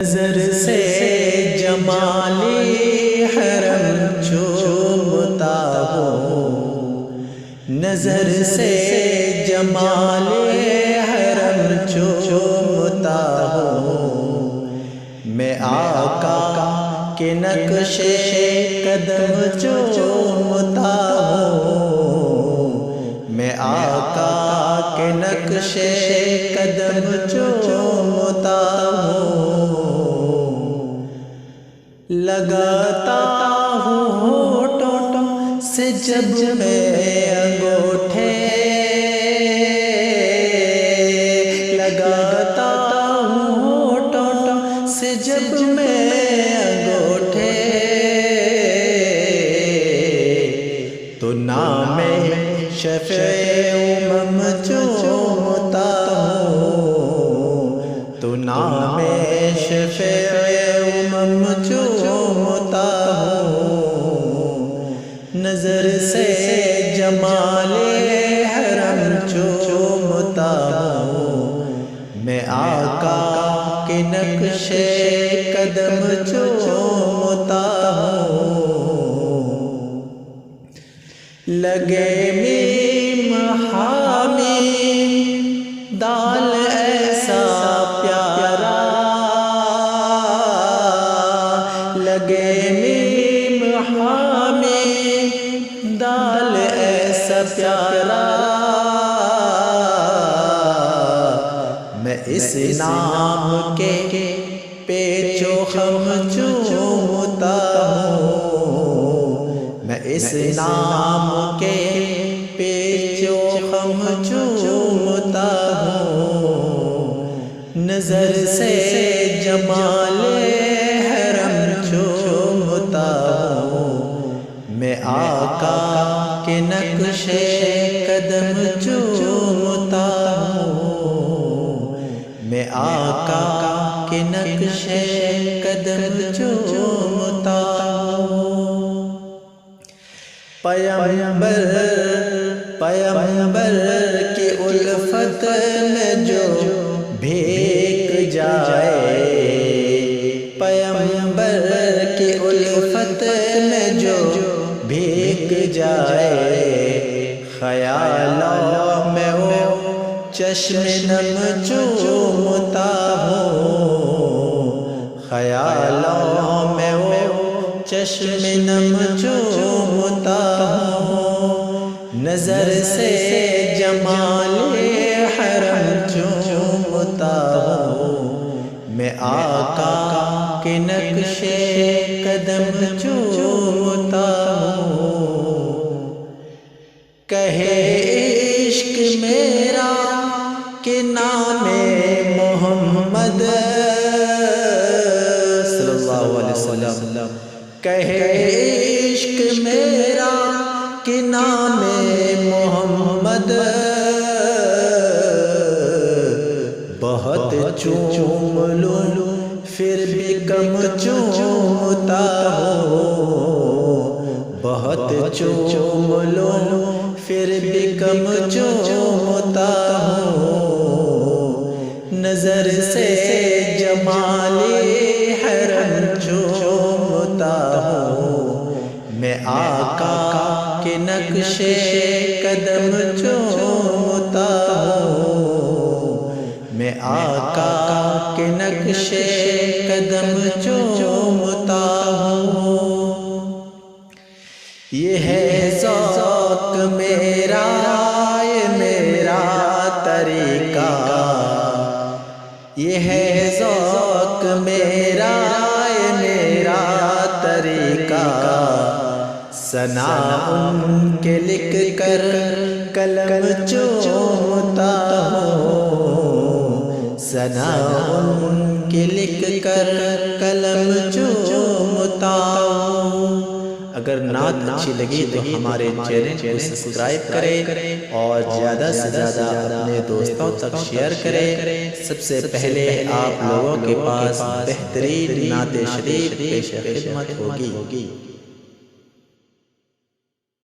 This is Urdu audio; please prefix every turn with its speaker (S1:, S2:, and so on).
S1: نظر سے جمالی حرم چومتا ہوں، نظر سے جمالی حرم چومتا ہوں، میں آقا کے نقش قدم چومتا ہوں، میں آقا کے نقش قدم چومتا ہوں، لگاتا ہوں ہونٹوں سے جب میں انگوٹھے، لگاتا ہوں ہونٹوں سے جب میں انگوٹھے، تو نام شفیع امم چومتا ہوں، تو نام شفیع امم چومتا ہوں، نظر سے جمال حرم چومتا ہوں، میں آقا کے نقش قدم چومتا ہوں، لگے میم حامیم دال ایسا پیارا، لگے میم حامیم دال ایسا پیارا، میں اس نام کے پیچ و خم چومتا ہوں، میں اس نام کے پیچ و خم چومتا ہوں، نظر سے جمال حرم چومتا ہوں، میں آقا کے نقش قدم چومتا ہوں، میں آقا کے نقش قدم چومتا ہوں، پیغمبر کی الفت میں جو بھیگ جائے، پیغمبر کی الفت میں جو بھیگ جائے، خیالوں میں وہ چشم نم چومتا ہوں، خیالوں میں وہ چشم نم چومتا ہوں، نظر سے جمال حرم چومتا ہوں، میں آقا کے نقش قدم چومتا ہوں، کہے عشق میرا کہ نام محمد صلی اللہ علیہ وسلم، کہے عشق میرا کہ نام محمد، بہت چوم لوں پھر بھی کم چومتا ہوں، بہت چوم لوں پھر بھی کم چومتا ہوں، نظر سے جمال حرم چومتا ہوں، میں آقا کے نقش قدم چومتا ہوں، میں آقا کے نقش قدم چومتا ہوں، یہ ہے ذوق میرا، یہ میرا طریقہ، یہ ہے ذوق میرا، یہ میرا طریقہ، ثنا ان کے لکھ کر قلم چومتا ہوں، ثنا ان کے لکھ کر قلم چومتا ہوں، اگر نعت اچھی لگی تو ہمارے چینل کو سبسکرائب کریں اور زیادہ سے زیادہ اپنے دوستوں تک شیئر کریں، سب سے پہلے آپ لوگوں کے پاس بہترین نعت شریف پیش خدمت ہوگی۔